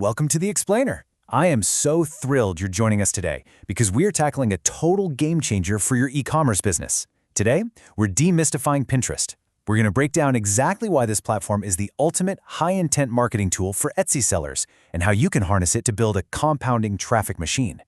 Welcome to The Explainer. I am so thrilled you're joining us today because we are tackling a total game changer for your e-commerce business. Today, we're demystifying Pinterest. We're going to break down exactly why this platform is the ultimate high-intent marketing tool for Etsy sellers and how you can harness it to build a compounding traffic machine.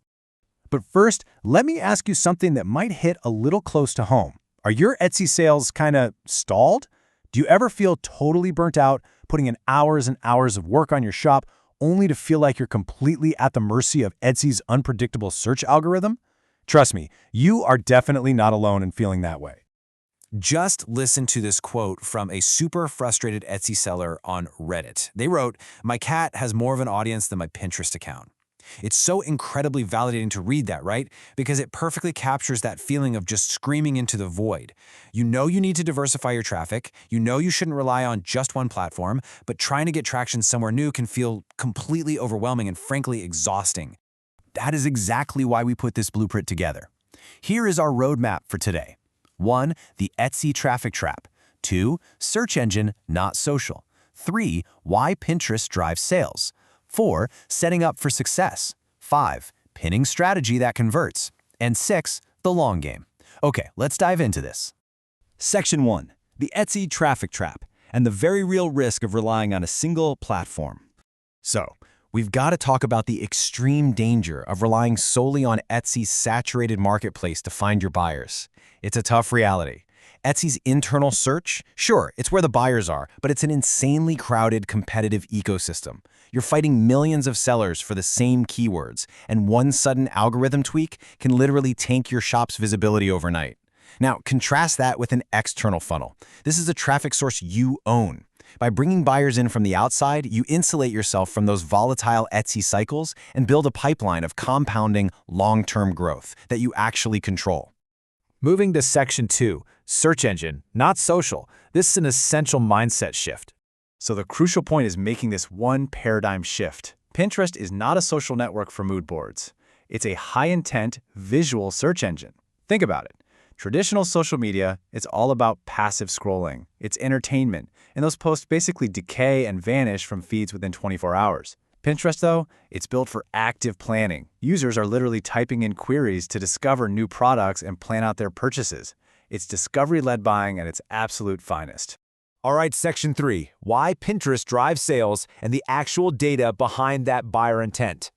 But first, let me ask you something that might hit a little close to home. Are your Etsy sales kind of stalled? Do you ever feel totally burnt out, putting in hours and hours of work on your shop, only to feel like you're completely at the mercy of Etsy's unpredictable search algorithm? Trust me, you are definitely not alone in feeling that way. Just listen to this quote from a super frustrated Etsy seller on Reddit. They wrote, "My cat has more of an audience than my Pinterest account." It's so incredibly validating to read that, right? Because it perfectly captures that feeling of just screaming into the void. You know you need to diversify your traffic, you know you shouldn't rely on just one platform, but trying to get traction somewhere new can feel completely overwhelming and frankly exhausting. That is exactly why we put this blueprint together. Here is our roadmap for today. 1. The Etsy traffic trap. 2. Search engine, not social. 3. Why Pinterest drives sales. 4. Setting up for success. 5. Pinning strategy that converts. And 6. The long game. Okay, let's dive into this. Section 1. The Etsy traffic trap and the very real risk of relying on a single platform. So, we've got to talk about the extreme danger of relying solely on Etsy's saturated marketplace to find your buyers. It's a tough reality. Etsy's internal search, sure, it's where the buyers are, but it's an insanely crowded, competitive ecosystem. You're fighting millions of sellers for the same keywords, and one sudden algorithm tweak can literally tank your shop's visibility overnight. Now, contrast that with an external funnel. This is a traffic source you own. By bringing buyers in from the outside, you insulate yourself from those volatile Etsy cycles and build a pipeline of compounding, long-term growth that you actually control. Moving to Section 2, Search Engine, not social. This is an essential mindset shift. So the crucial point is making this one paradigm shift. Pinterest is not a social network for mood boards. It's a high-intent, visual search engine. Think about it. Traditional social media, it's all about passive scrolling. It's entertainment, and those posts basically decay and vanish from feeds within 24 hours. Pinterest, though, it's built for active planning. Users are literally typing in queries to discover new products and plan out their purchases. It's discovery-led buying at its absolute finest. All right, Section 3, why Pinterest drives sales and the actual data behind that buyer intent.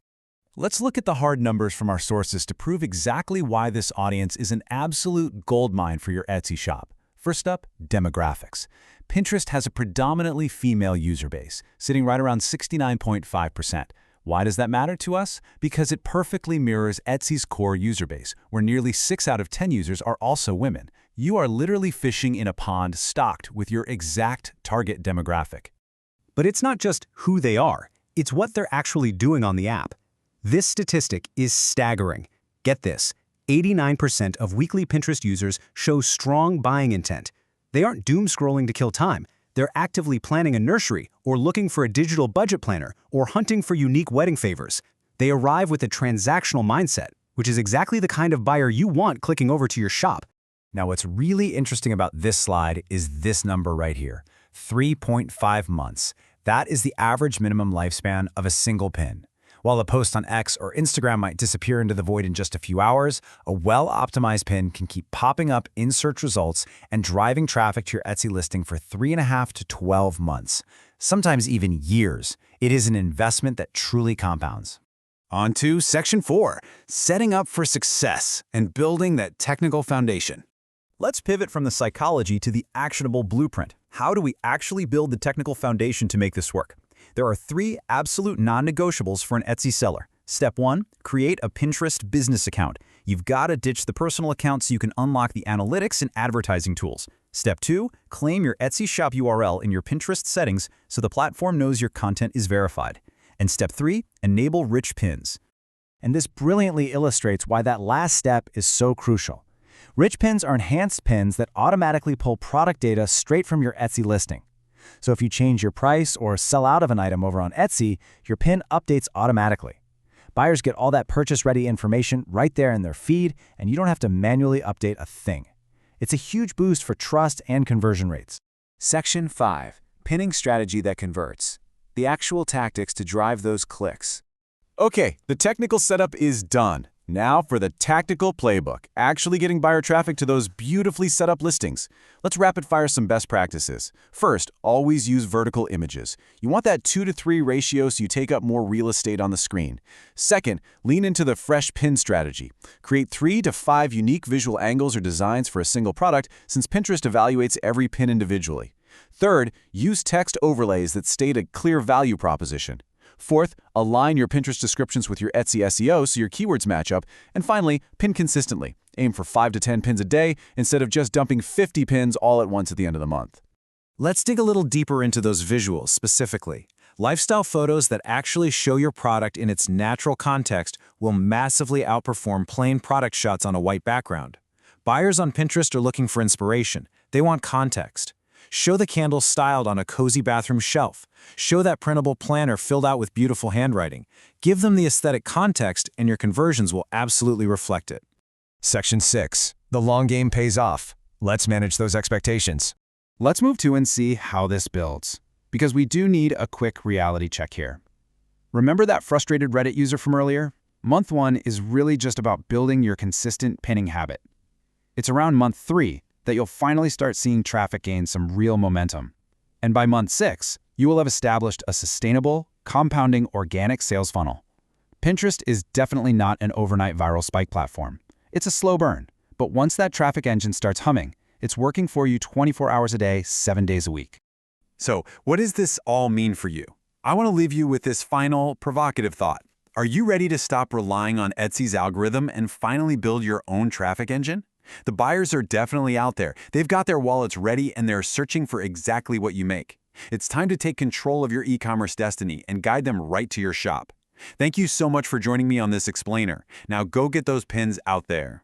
Let's look at the hard numbers from our sources to prove exactly why this audience is an absolute goldmine for your Etsy shop. First up, demographics. Pinterest has a predominantly female user base, sitting right around 69.5%. Why does that matter to us? Because it perfectly mirrors Etsy's core user base, where nearly 6 out of 10 users are also women. You are literally fishing in a pond stocked with your exact target demographic. But it's not just who they are, it's what they're actually doing on the app. This statistic is staggering. Get this, 89% of weekly Pinterest users show strong buying intent. They aren't doom scrolling to kill time. They're actively planning a nursery, or looking for a digital budget planner, or hunting for unique wedding favors. They arrive with a transactional mindset, which is exactly the kind of buyer you want clicking over to your shop. Now, what's really interesting about this slide is this number right here, 3.5 months. That is the average minimum lifespan of a single pin. While a post on X or Instagram might disappear into the void in just a few hours, a well-optimized pin can keep popping up in search results and driving traffic to your Etsy listing for 3.5 to 12 months, sometimes even years. It is an investment that truly compounds. On to Section 4, setting up for success and building that technical foundation. Let's pivot from the psychology to the actionable blueprint. How do we actually build the technical foundation to make this work? There are 3 absolute non-negotiables for an Etsy seller. Step 1, create a Pinterest business account. You've got to ditch the personal account so you can unlock the analytics and advertising tools. Step 2, claim your Etsy shop URL in your Pinterest settings so the platform knows your content is verified. And Step 3, enable rich pins. And this brilliantly illustrates why that last step is so crucial. Rich pins are enhanced pins that automatically pull product data straight from your Etsy listing. So if you change your price or sell out of an item over on Etsy, your pin updates automatically. Buyers get all that purchase-ready information right there in their feed, and you don't have to manually update a thing. It's a huge boost for trust and conversion rates. Section 5, pinning strategy that converts. the actual tactics to drive those clicks. Okay, the technical setup is done. Now for the tactical playbook, actually getting buyer traffic to those beautifully set up listings. Let's rapid fire some best practices. First, always use vertical images. You want that 2:3 ratio so you take up more real estate on the screen. Second, lean into the fresh pin strategy. Create 3 to 5 unique visual angles or designs for a single product since Pinterest evaluates every pin individually. Third, use text overlays that state a clear value proposition. Fourth, align your Pinterest descriptions with your Etsy SEO so your keywords match up. And finally, pin consistently. Aim for 5 to 10 pins a day instead of just dumping 50 pins all at once at the end of the month. Let's dig a little deeper into those visuals specifically. Lifestyle photos that actually show your product in its natural context will massively outperform plain product shots on a white background. Buyers on Pinterest are looking for inspiration. They want context. Show the candle styled on a cozy bathroom shelf. Show that printable planner filled out with beautiful handwriting. Give them the aesthetic context and your conversions will absolutely reflect it. Section 6. The long game pays off. Let's manage those expectations. Let's move to and see how this builds, because we do need a quick reality check here. Remember that frustrated Reddit user from earlier? Month 1 is really just about building your consistent pinning habit. It's around month 3 that you'll finally start seeing traffic gain some real momentum. And by month 6, you will have established a sustainable, compounding organic sales funnel. Pinterest is definitely not an overnight viral spike platform. It's a slow burn, but once that traffic engine starts humming, it's working for you 24 hours a day, 7 days a week. So, what does this all mean for you? I want to leave you with this final, provocative thought. Are you ready to stop relying on Etsy's algorithm and finally build your own traffic engine? The buyers are definitely out there. They've got their wallets ready and they're searching for exactly what you make. It's time to take control of your e-commerce destiny and guide them right to your shop. Thank you so much for joining me on this explainer. Now go get those pins out there.